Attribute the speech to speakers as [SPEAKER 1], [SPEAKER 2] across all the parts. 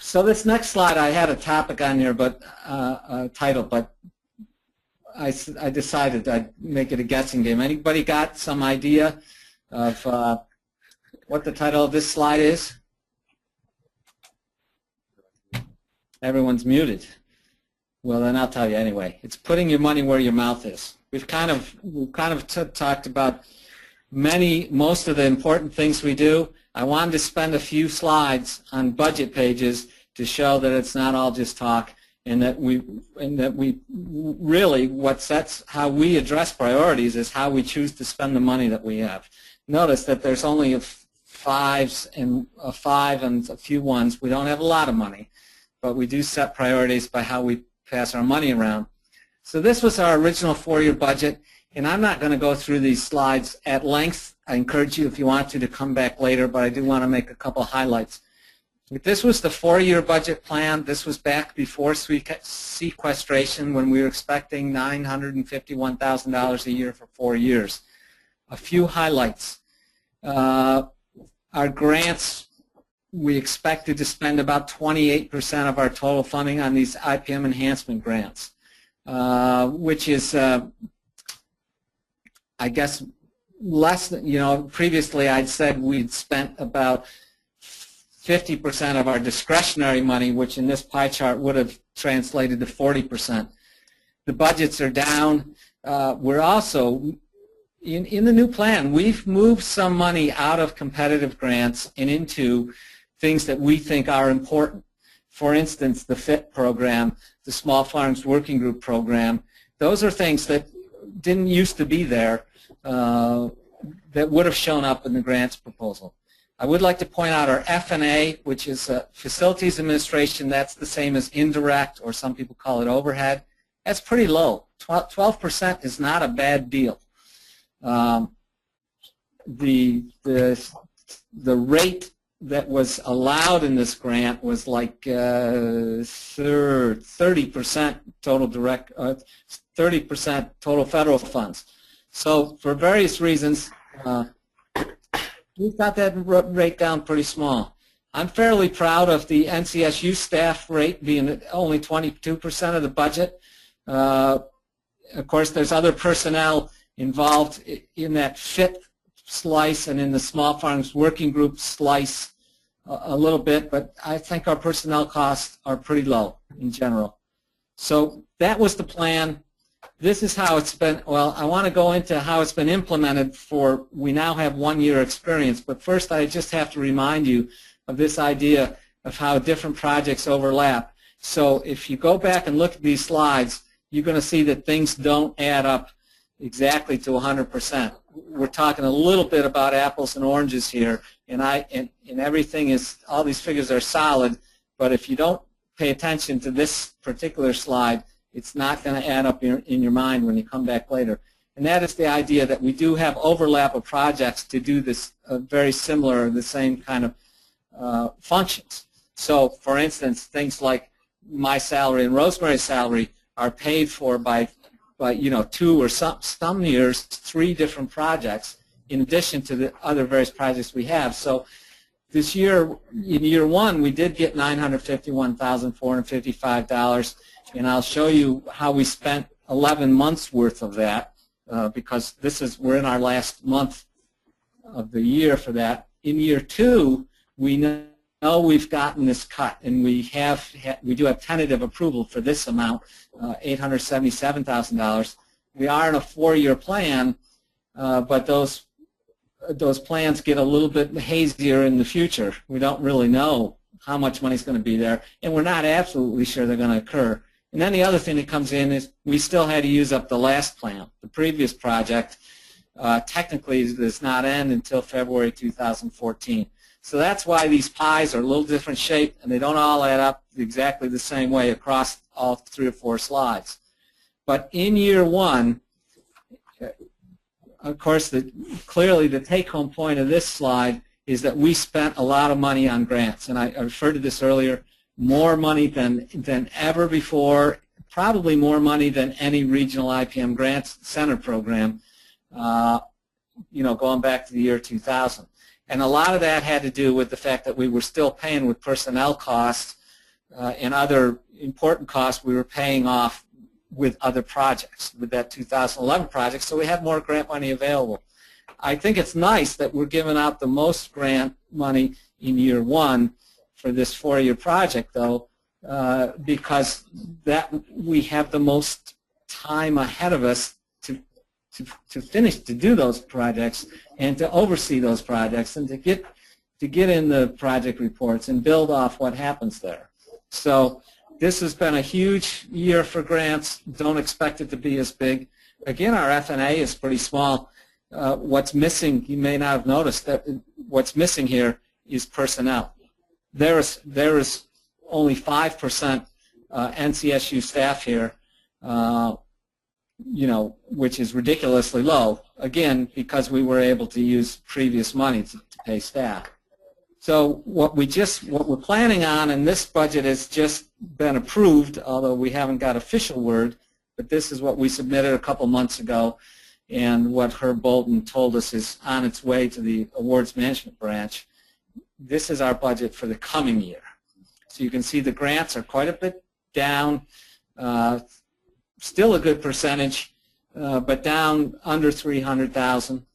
[SPEAKER 1] So this next slide, I had a topic on here, but a title, but I decided I'd make it a guessing game. Anybody got some idea of what the title of this slide is? Everyone's muted. Well, then I'll tell you anyway. It's putting your money where your mouth is. We've kind of talked about most of the important things we do. I wanted to spend a few slides on budget pages to show that it's not all just talk, and that we really what sets how we address priorities is how we choose to spend the money that we have. Notice that there's only a five and a few ones. We don't have a lot of money, but we do set priorities by how we pass our money around. So this was our original 4-year budget, and I'm not going to go through these slides at length. I encourage you, if you want to come back later, but I do want to make a couple highlights. This was the 4-year budget plan. This was back before sequestration, when we were expecting $951,000 a year for 4 years. A few highlights. Our grants, we expected to spend about 28% of our total funding on these IPM enhancement grants, which is, I guess, less than, previously I'd said we'd spent about 50% of our discretionary money, which in this pie chart would have translated to 40%. The budgets are down. We're also, in the new plan, we've moved some money out of competitive grants and into things that we think are important. For instance, the FIT program, the Small Farms Working Group program. Those are things that didn't used to be there that would have shown up in the grants proposal. I would like to point out our F&A, which is Facilities Administration. That's the same as indirect, or some people call it overhead. That's pretty low. 12% is not a bad deal. The rate that was allowed in this grant was like 30% total direct, 30% total federal funds. So for various reasons, we've got that rate down pretty small. I'm fairly proud of the NCSU staff rate being only 22% of the budget. Of course, there's other personnel involved in that FIT slice and in the Small Farms Working Group slice a little bit, but I think our personnel costs are pretty low in general. So that was the plan. This is how it's been. Well, I want to go into how it's been implemented for, we now have 1 year experience, but first I just have to remind you of this idea of how different projects overlap. So if you go back and look at these slides, you're going to see that things don't add up exactly to 100%. We're talking a little bit about apples and oranges here, and everything is, all these figures are solid, but if you don't pay attention to this particular slide, it's not going to add up in your mind when you come back later. And that is the idea that we do have overlap of projects to do this very similar, the same kind of functions. So, for instance, things like my salary and Rosemary's salary are paid for by 2 or some years, 3 different projects in addition to the other various projects we have. So this year, in year 1, we did get $951,455, and I'll show you how we spent 11 months worth of that because we're in our last month of the year for that. In year 2, we know we've gotten this cut, and we do have tentative approval for this amount, $877,000. We are in a 4-year plan, but those plans get a little bit hazier in the future. We don't really know how much money is going to be there, and we're not absolutely sure they're going to occur. And then the other thing that comes in is we still had to use up the last plan. The previous project technically does not end until February 2014. So that's why these pies are a little different shape, and they don't all add up exactly the same way across all 3 or 4 slides. But in year 1, of course, clearly the take-home point of this slide is that we spent a lot of money on grants. And I referred to this earlier, more money than ever before, probably more money than any regional IPM grants center program, going back to the year 2000. And a lot of that had to do with the fact that we were still paying with personnel costs and other important costs we were paying off with other projects, with that 2011 project, so we had more grant money available. I think it's nice that we're giving out the most grant money in year one for this 4-year project, though, because that we have the most time ahead of us to finish, to do those projects and to oversee those projects and to get in the project reports and build off what happens there. So this has been a huge year for grants. Don't expect it to be as big. Again, our F&A is pretty small. What's missing, you may not have noticed, that what's missing here is personnel. There is only 5% NCSU staff here, which is ridiculously low, again, because we were able to use previous money to pay staff. So what we're planning on, and this budget has just been approved, although we haven't got official word, but this is what we submitted a couple months ago, and what Herb Bolton told us is on its way to the awards management branch. This is our budget for the coming year. So you can see the grants are quite a bit down, still a good percentage, but down under 300,000.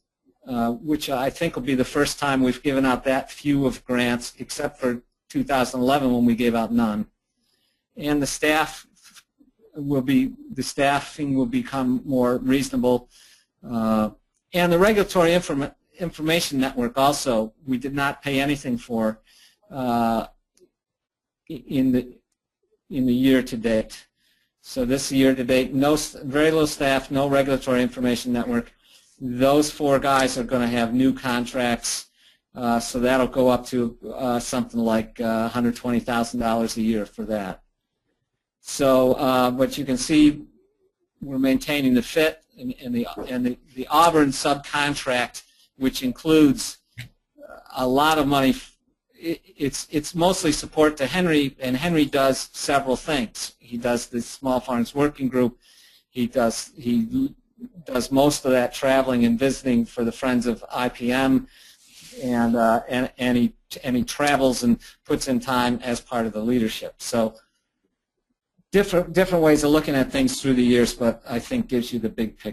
[SPEAKER 1] Which I think will be the first time we've given out that few of grants, except for 2011 when we gave out none. And the staffing will become more reasonable. And the regulatory information network also, we did not pay anything for in the year to date. So this year to date, very low staff, no regulatory information network. Those 4 guys are going to have new contracts, so that'll go up to something like $120,000 a year for that. So, but you can see we're maintaining the fit, and the Auburn subcontract, which includes a lot of money. It's mostly support to Henry, and Henry does several things. He does the Small Farms Working Group. He does most of that traveling and visiting for the Friends of IPM, and he travels and puts in time as part of the leadership. So different ways of looking at things through the years, but I think gives you the big picture.